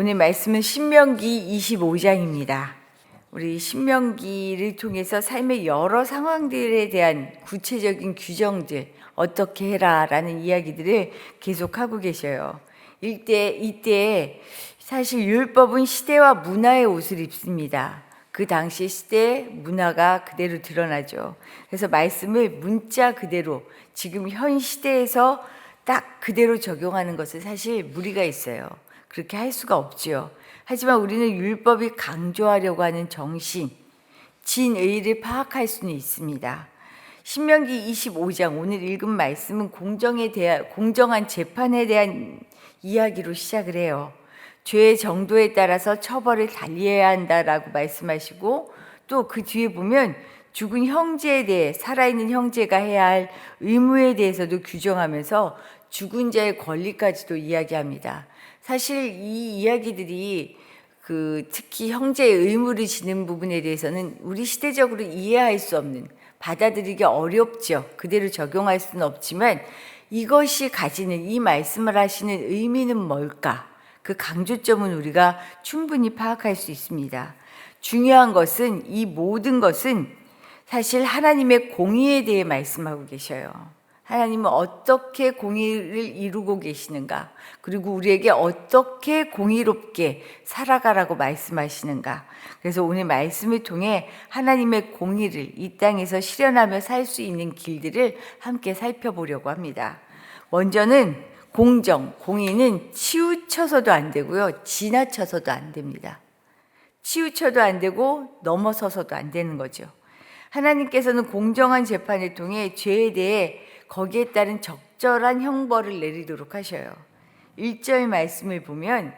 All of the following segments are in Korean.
오늘 말씀은 신명기 25장입니다. 우리 신명기를 통해서 삶의 여러 상황들에 대한 구체적인 규정들, 어떻게 해라 라는 이야기들을 계속하고 계셔요. 이때 사실 율법은 시대와 문화의 옷을 입습니다. 그 당시 시대의 문화가 그대로 드러나죠. 그래서 말씀을 문자 그대로 지금 현 시대에서 딱 그대로 적용하는 것은 사실 무리가 있어요. 그렇게 할 수가 없지요. 하지만 우리는 율법이 강조하려고 하는 정신, 진의를 파악할 수는 있습니다. 신명기 25장 오늘 읽은 말씀은 공정한 재판에 대한 이야기로 시작을 해요. 죄의 정도에 따라서 처벌을 달리해야 한다라고 말씀하시고, 또 그 뒤에 보면 죽은 형제에 대해 살아있는 형제가 해야 할 의무에 대해서도 규정하면서 죽은 자의 권리까지도 이야기합니다. 사실 이 이야기들이 특히 형제의 의무를 지는 부분에 대해서는 우리 시대적으로 이해할 수 없는, 받아들이기 어렵죠. 그대로 적용할 수는 없지만 이것이 가지는, 이 말씀을 하시는 의미는 뭘까? 그 강조점은 우리가 충분히 파악할 수 있습니다. 중요한 것은, 이 모든 것은 사실 하나님의 공의에 대해 말씀하고 계셔요. 하나님은 어떻게 공의를 이루고 계시는가, 그리고 우리에게 어떻게 공의롭게 살아가라고 말씀하시는가. 그래서 오늘 말씀을 통해 하나님의 공의를 이 땅에서 실현하며 살 수 있는 길들을 함께 살펴보려고 합니다. 먼저는 공의는 치우쳐서도 안 되고요, 지나쳐서도 안 됩니다. 치우쳐도 안 되고 넘어서서도 안 되는 거죠. 하나님께서는 공정한 재판을 통해 죄에 대해 거기에 따른 적절한 형벌을 내리도록 하셔요. 1절 말씀을 보면,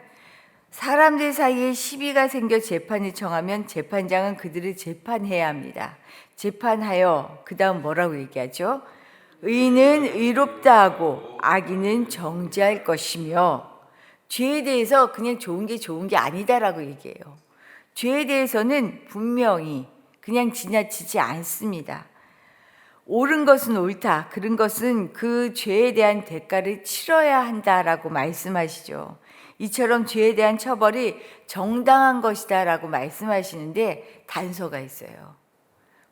사람들 사이에 시비가 생겨 재판을 청하면 재판장은 그들을 재판해야 합니다. 재판하여, 그 다음 뭐라고 얘기하죠? 의인은 의롭다 하고 악인은 정죄할 것이며, 죄에 대해서 그냥 좋은 게 아니다라고 얘기해요. 죄에 대해서는 분명히 그냥 지나치지 않습니다. 옳은 것은 옳다, 그런 것은 그 죄에 대한 대가를 치러야 한다라고 말씀하시죠. 이처럼 죄에 대한 처벌이 정당한 것이다 라고 말씀하시는데 단서가 있어요.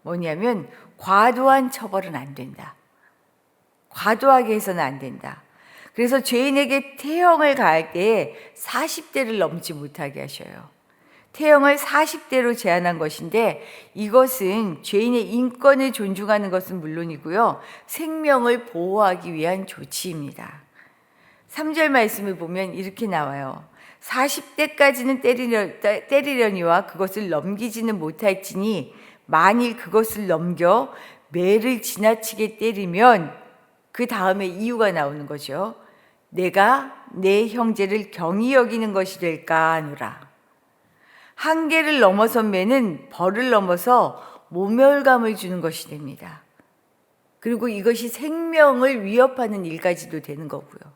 뭐냐면 과도한 처벌은 안 된다. 과도하게 해서는 안 된다. 그래서 죄인에게 태형을 가할 때 40대를 넘지 못하게 하셔요. 태형을 40대로 제한한 것인데, 이것은 죄인의 인권을 존중하는 것은 물론이고요, 생명을 보호하기 위한 조치입니다. 3절 말씀을 보면 이렇게 나와요. 40대까지는 때리려니와 그것을 넘기지는 못할지니 만일 그것을 넘겨 매를 지나치게 때리면, 그 다음에 이유가 나오는 거죠. 내가 내 형제를 경히 여기는 것이 될까 하노라. 한계를 넘어선 매는 벌을 넘어서 모멸감을 주는 것이 됩니다. 그리고 이것이 생명을 위협하는 일까지도 되는 거고요.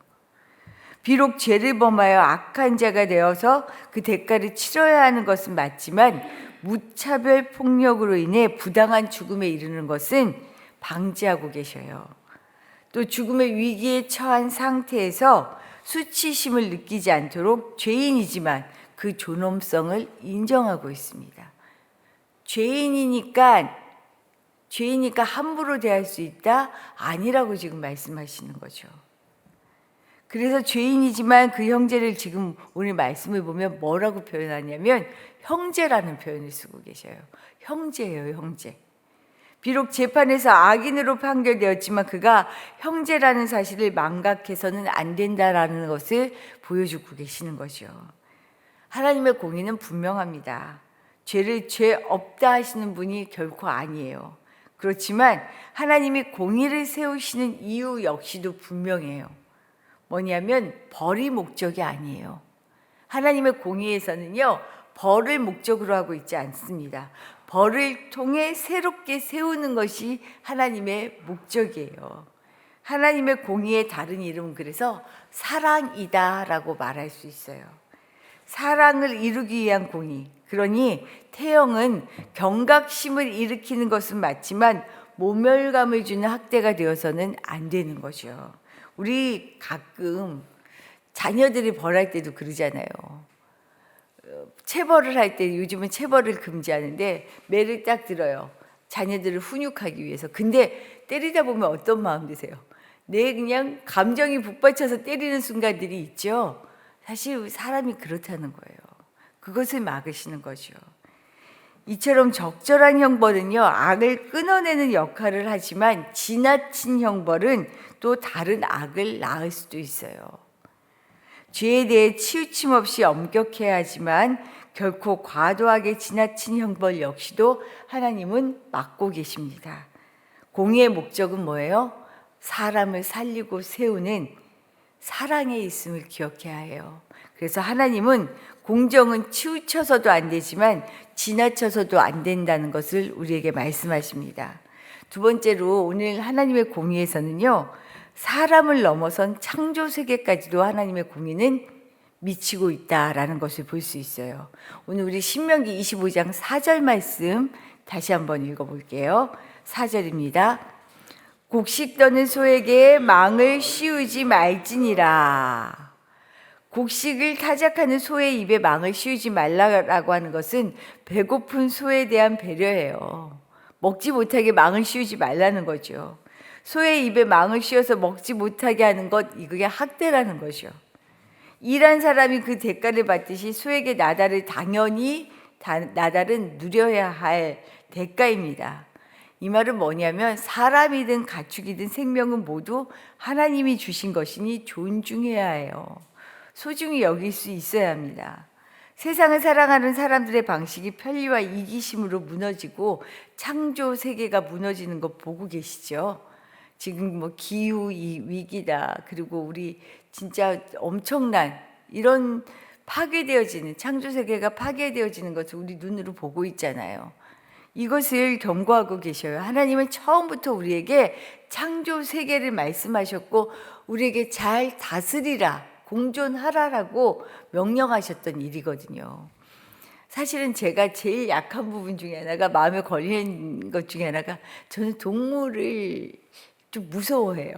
비록 죄를 범하여 악한 자가 되어서 그 대가를 치러야 하는 것은 맞지만, 무차별 폭력으로 인해 부당한 죽음에 이르는 것은 방지하고 계셔요. 또 죽음의 위기에 처한 상태에서 수치심을 느끼지 않도록 죄인이지만 그 존엄성을 인정하고 있습니다. 죄인이니까 함부로 대할 수 있다? 아니라고 지금 말씀하시는 거죠. 그래서 죄인이지만 그 형제를 지금 오늘 말씀을 보면 뭐라고 표현하냐면 형제라는 표현을 쓰고 계셔요. 형제예요, 형제. 비록 재판에서 악인으로 판결되었지만 그가 형제라는 사실을 망각해서는 안 된다라는 것을 보여주고 계시는 거죠. 하나님의 공의는 분명합니다. 죄를 죄 없다 하시는 분이 결코 아니에요. 그렇지만 하나님이 공의를 세우시는 이유 역시도 분명해요. 뭐냐면 벌이 목적이 아니에요. 하나님의 공의에서는요, 벌을 목적으로 하고 있지 않습니다. 벌을 통해 새롭게 세우는 것이 하나님의 목적이에요. 하나님의 공의의 다른 이름은 그래서 사랑이다라고 말할 수 있어요. 사랑을 이루기 위한 공의. 그러니 태형은 경각심을 일으키는 것은 맞지만 모멸감을 주는 학대가 되어서는 안 되는 거죠. 우리 가끔 자녀들이 벌할 때도 그러잖아요. 체벌을 할 때 요즘은 체벌을 금지하는데 매를 딱 들어요. 자녀들을 훈육하기 위해서. 근데 때리다 보면 어떤 마음 드세요? 내 그냥 감정이 북받쳐서 때리는 순간들이 있죠. 사실 사람이 그렇다는 거예요. 그것을 막으시는 거죠. 이처럼 적절한 형벌은요, 악을 끊어내는 역할을 하지만 지나친 형벌은 또 다른 악을 낳을 수도 있어요. 죄에 대해 치우침 없이 엄격해야 하지만 결코 과도하게 지나친 형벌 역시도 하나님은 막고 계십니다. 공의의 목적은 뭐예요? 사람을 살리고 세우는 사랑에 있음을 기억해야 해요. 그래서 하나님은 공정은 치우쳐서도 안 되지만 지나쳐서도 안 된다는 것을 우리에게 말씀하십니다. 두 번째로 오늘 하나님의 공의에서는요, 사람을 넘어선 창조 세계까지도 하나님의 공의는 미치고 있다라는 것을 볼 수 있어요. 오늘 우리 신명기 25장 4절 말씀 다시 한번 읽어볼게요. 4절입니다. 곡식 떠는 소에게 망을 씌우지 말지니라. 곡식을 타작하는 소의 입에 망을 씌우지 말라고 하는 것은 배고픈 소에 대한 배려예요. 먹지 못하게 망을 씌우지 말라는 거죠. 소의 입에 망을 씌워서 먹지 못하게 하는 것, 이게 학대라는 거죠. 일한 사람이 그 대가를 받듯이 소에게 나달을 당연히 나달은 누려야 할 대가입니다. 이 말은 뭐냐면 사람이든 가축이든 생명은 모두 하나님이 주신 것이니 존중해야 해요. 소중히 여길 수 있어야 합니다. 세상을 사랑하는 사람들의 방식이 편리와 이기심으로 무너지고 창조 세계가 무너지는 거 보고 계시죠? 지금 뭐 기후 위기다, 그리고 우리 진짜 엄청난 이런 파괴되어지는 창조 세계가 파괴되어지는 것을 우리 눈으로 보고 있잖아요. 이것을 경고하고 계셔요. 하나님은 처음부터 우리에게 창조 세계를 말씀하셨고 우리에게 잘 다스리라, 공존하라라고 명령하셨던 일이거든요. 사실은 제가 제일 약한 부분 중에 하나가, 마음에 걸리는 것 중에 하나가, 저는 동물을 좀 무서워해요.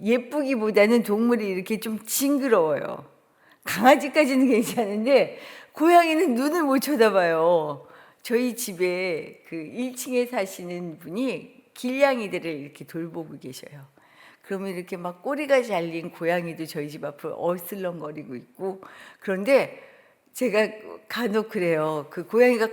예쁘기보다는 동물이 이렇게 좀 징그러워요. 강아지까지는 괜찮은데 고양이는 눈을 못 쳐다봐요. 저희 집에 그 1층에 사시는 분이 길냥이들을 이렇게 돌보고 계셔요. 그러면 이렇게 막 꼬리가 잘린 고양이도 저희 집 앞을 어슬렁거리고 있고, 그런데 제가 간혹 그래요. 그 고양이가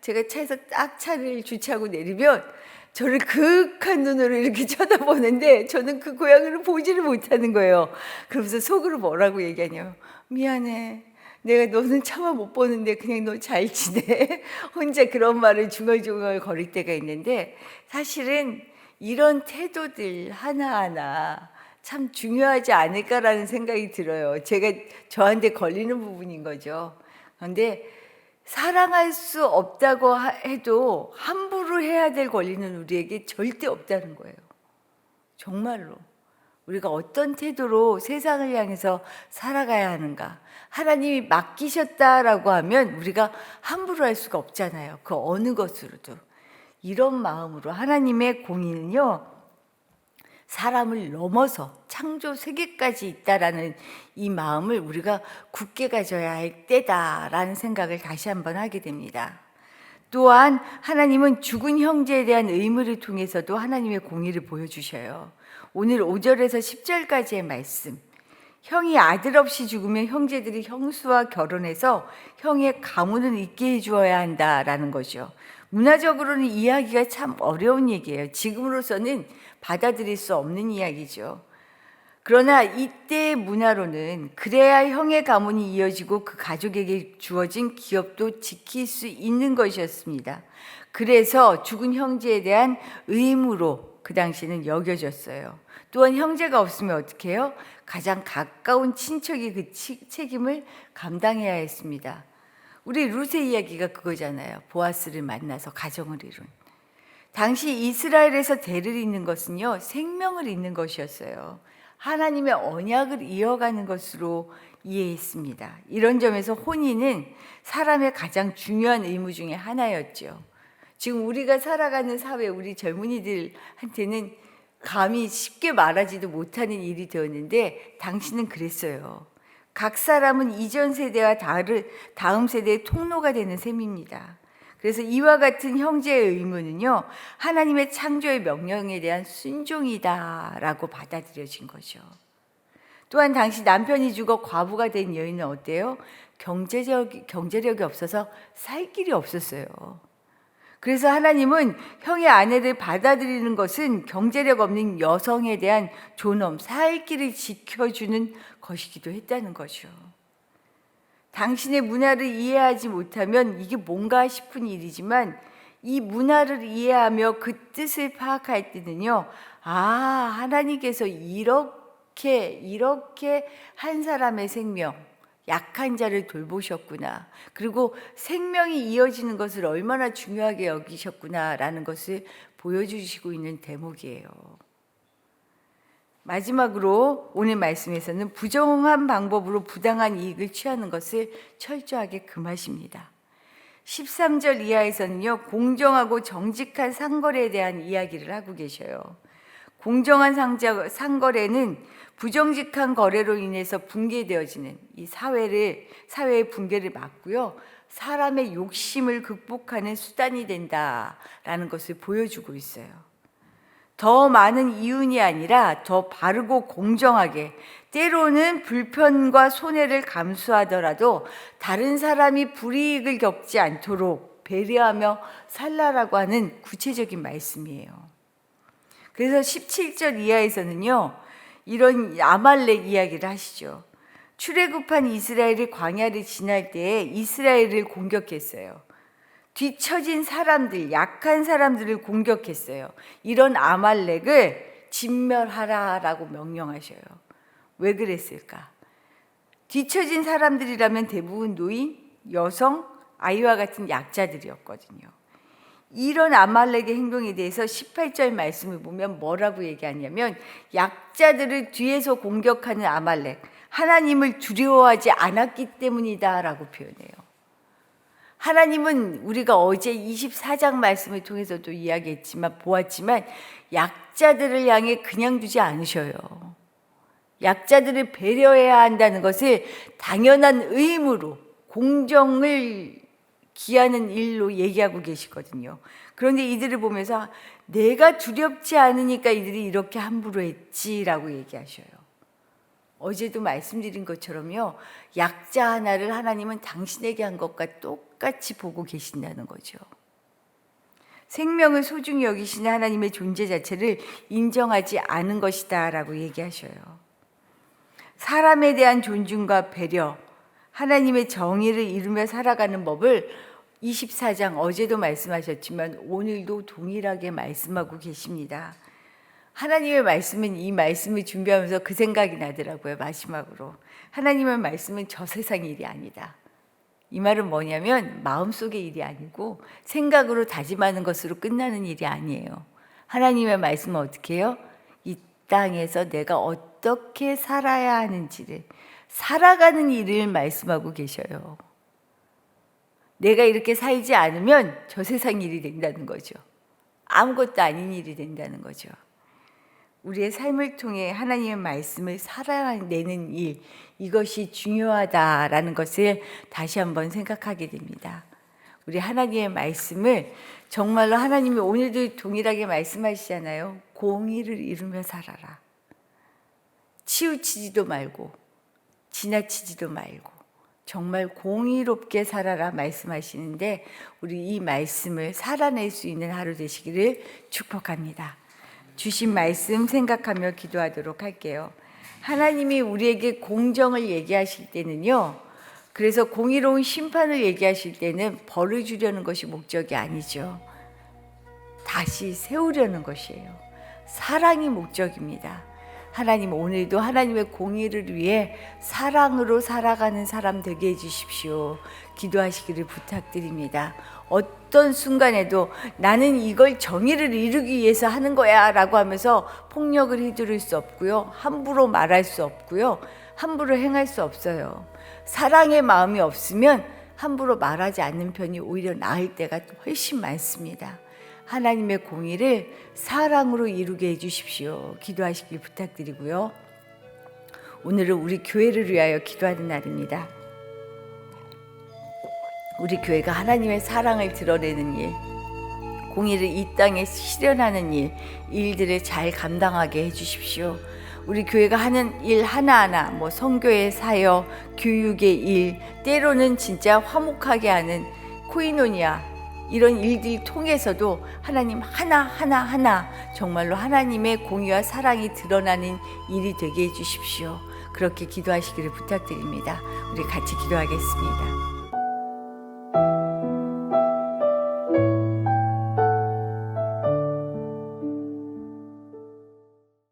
제가 차에서 딱 차를 주차하고 내리면 저를 그윽한 눈으로 이렇게 쳐다보는데 저는 그 고양이를 보지를 못하는 거예요. 그러면서 속으로 뭐라고 얘기하냐면, 미안해, 내가 너는 차마 못 보는데 그냥 너 잘 지내? 혼자 그런 말을 중얼중얼 거릴 때가 있는데, 사실은 이런 태도들 하나하나 참 중요하지 않을까라는 생각이 들어요. 저한테 걸리는 부분인 거죠. 그런데 사랑할 수 없다고 해도 함부로 해야 될 권리는 우리에게 절대 없다는 거예요. 정말로. 우리가 어떤 태도로 세상을 향해서 살아가야 하는가. 하나님이 맡기셨다라고 하면 우리가 함부로 할 수가 없잖아요. 그 어느 것으로도. 이런 마음으로 하나님의 공의는요, 사람을 넘어서 창조 세계까지 있다라는 이 마음을 우리가 굳게 가져야 할 때다라는 생각을 다시 한번 하게 됩니다. 또한 하나님은 죽은 형제에 대한 의무를 통해서도 하나님의 공의를 보여주셔요. 오늘 5절에서 10절까지의 말씀, 형이 아들 없이 죽으면 형제들이 형수와 결혼해서 형의 가문을 있게 해주어야 한다라는 거죠. 문화적으로는 이해하기가 참 어려운 얘기예요. 지금으로서는 받아들일 수 없는 이야기죠. 그러나 이때의 문화로는 그래야 형의 가문이 이어지고 그 가족에게 주어진 기업도 지킬 수 있는 것이었습니다. 그래서 죽은 형제에 대한 의무로 그 당시는 여겨졌어요. 또한 형제가 없으면 어떻게 해요? 가장 가까운 친척이 그 책임을 감당해야 했습니다. 우리 룻의 이야기가 그거잖아요. 보아스를 만나서 가정을 이룬. 당시 이스라엘에서 대를 잇는 것은요, 생명을 잇는 것이었어요. 하나님의 언약을 이어가는 것으로 이해했습니다. 이런 점에서 혼인은 사람의 가장 중요한 의무 중에 하나였죠. 지금 우리가 살아가는 사회, 우리 젊은이들한테는 감히 쉽게 말하지도 못하는 일이 되었는데 당신은 그랬어요. 각 사람은 이전 세대와 다음 세대의 통로가 되는 셈입니다. 그래서 이와 같은 형제의 의무는요, 하나님의 창조의 명령에 대한 순종이다라고 받아들여진 거죠. 또한 당시 남편이 죽어 과부가 된 여인은 어때요? 경제력이 없어서 살 길이 없었어요. 그래서 하나님은 형의 아내를 받아들이는 것은 경제력 없는 여성에 대한 존엄, 살 길을 지켜주는 것이기도 했다는 거죠. 당신의 문화를 이해하지 못하면 이게 뭔가 싶은 일이지만 이 문화를 이해하며 그 뜻을 파악할 때는요, 하나님께서 이렇게 한 사람의 생명, 약한 자를 돌보셨구나. 그리고 생명이 이어지는 것을 얼마나 중요하게 여기셨구나라는 것을 보여주시고 있는 대목이에요. 마지막으로 오늘 말씀에서는 부정한 방법으로 부당한 이익을 취하는 것을 철저하게 금하십니다. 13절 이하에서는요, 공정하고 정직한 상거래에 대한 이야기를 하고 계셔요. 공정한 상거래는 부정직한 거래로 인해서 붕괴되어지는 이 사회의 붕괴를 막고요, 사람의 욕심을 극복하는 수단이 된다라는 것을 보여주고 있어요. 더 많은 이윤이 아니라 더 바르고 공정하게, 때로는 불편과 손해를 감수하더라도 다른 사람이 불이익을 겪지 않도록 배려하며 살라라고 하는 구체적인 말씀이에요. 그래서 17절 이하에서는요, 이런 아말렉 이야기를 하시죠. 출애굽한 이스라엘이 광야를 지날 때에 이스라엘을 공격했어요. 뒤처진 사람들, 약한 사람들을 공격했어요. 이런 아말렉을 진멸하라라고 명령하셔요. 왜 그랬을까? 뒤처진 사람들이라면 대부분 노인, 여성, 아이와 같은 약자들이었거든요. 이런 아말렉의 행동에 대해서 18절 말씀을 보면 뭐라고 얘기하냐면, 약자들을 뒤에서 공격하는 아말렉, 하나님을 두려워하지 않았기 때문이다 라고 표현해요. 하나님은 우리가 어제 24장 말씀을 통해서도 보았지만 약자들을 향해 그냥 두지 않으셔요. 약자들을 배려해야 한다는 것을 당연한 의무로, 공정을 기하는 일로 얘기하고 계시거든요. 그런데 이들을 보면서 내가 두렵지 않으니까 이들이 이렇게 함부로 했지라고 얘기하셔요. 어제도 말씀드린 것처럼요, 약자 하나를 하나님은 당신에게 한 것과 똑같이 보고 계신다는 거죠. 생명을 소중히 여기시는 하나님의 존재 자체를 인정하지 않은 것이다 라고 얘기하셔요. 사람에 대한 존중과 배려, 하나님의 정의를 이루며 살아가는 법을 24장 어제도 말씀하셨지만 오늘도 동일하게 말씀하고 계십니다. 하나님의 말씀은, 이 말씀을 준비하면서 그 생각이 나더라고요. 마지막으로, 하나님의 말씀은 저 세상 일이 아니다. 이 말은 뭐냐면 마음속의 일이 아니고 생각으로 다짐하는 것으로 끝나는 일이 아니에요. 하나님의 말씀은 어떻게 해요? 이 땅에서 내가 어떻게 살아야 하는지를, 살아가는 일을 말씀하고 계셔요. 내가 이렇게 살지 않으면 저 세상 일이 된다는 거죠. 아무것도 아닌 일이 된다는 거죠. 우리의 삶을 통해 하나님의 말씀을 살아내는 일, 이것이 중요하다라는 것을 다시 한번 생각하게 됩니다. 우리 하나님의 말씀을 정말로, 하나님이 오늘도 동일하게 말씀하시잖아요. 공의를 이루며 살아라. 치우치지도 말고 지나치지도 말고 정말 공의롭게 살아라 말씀하시는데, 우리 이 말씀을 살아낼 수 있는 하루 되시기를 축복합니다. 주신 말씀 생각하며 기도하도록 할게요. 하나님이 우리에게 공정을 얘기하실 때는요, 그래서 공의로운 심판을 얘기하실 때는 벌을 주려는 것이 목적이 아니죠. 다시 세우려는 것이에요. 사랑이 목적입니다. 하나님, 오늘도 하나님의 공의를 위해 사랑으로 살아가는 사람 되게 해주십시오. 기도하시기를 부탁드립니다. 어떤 순간에도 나는 이걸 정의를 이루기 위해서 하는 거야 라고 하면서 폭력을 휘두를 수 없고요, 함부로 말할 수 없고요, 함부로 행할 수 없어요. 사랑의 마음이 없으면 함부로 말하지 않는 편이 오히려 나을 때가 훨씬 많습니다. 하나님의 공의를 사랑으로 이루게 해주십시오. 기도하시길 부탁드리고요. 오늘은 우리 교회를 위하여 기도하는 날입니다. 우리 교회가 하나님의 사랑을 드러내는 일, 공의를 이 땅에 실현하는 일들을 잘 감당하게 해주십시오. 우리 교회가 하는 일 하나하나, 선교의 사역, 교육의 일, 때로는 진짜 화목하게 하는 코이노니아, 이런 일들 통해서도 하나님 하나 정말로 하나님의 공의와 사랑이 드러나는 일이 되게 해주십시오. 그렇게 기도하시기를 부탁드립니다. 우리 같이 기도하겠습니다.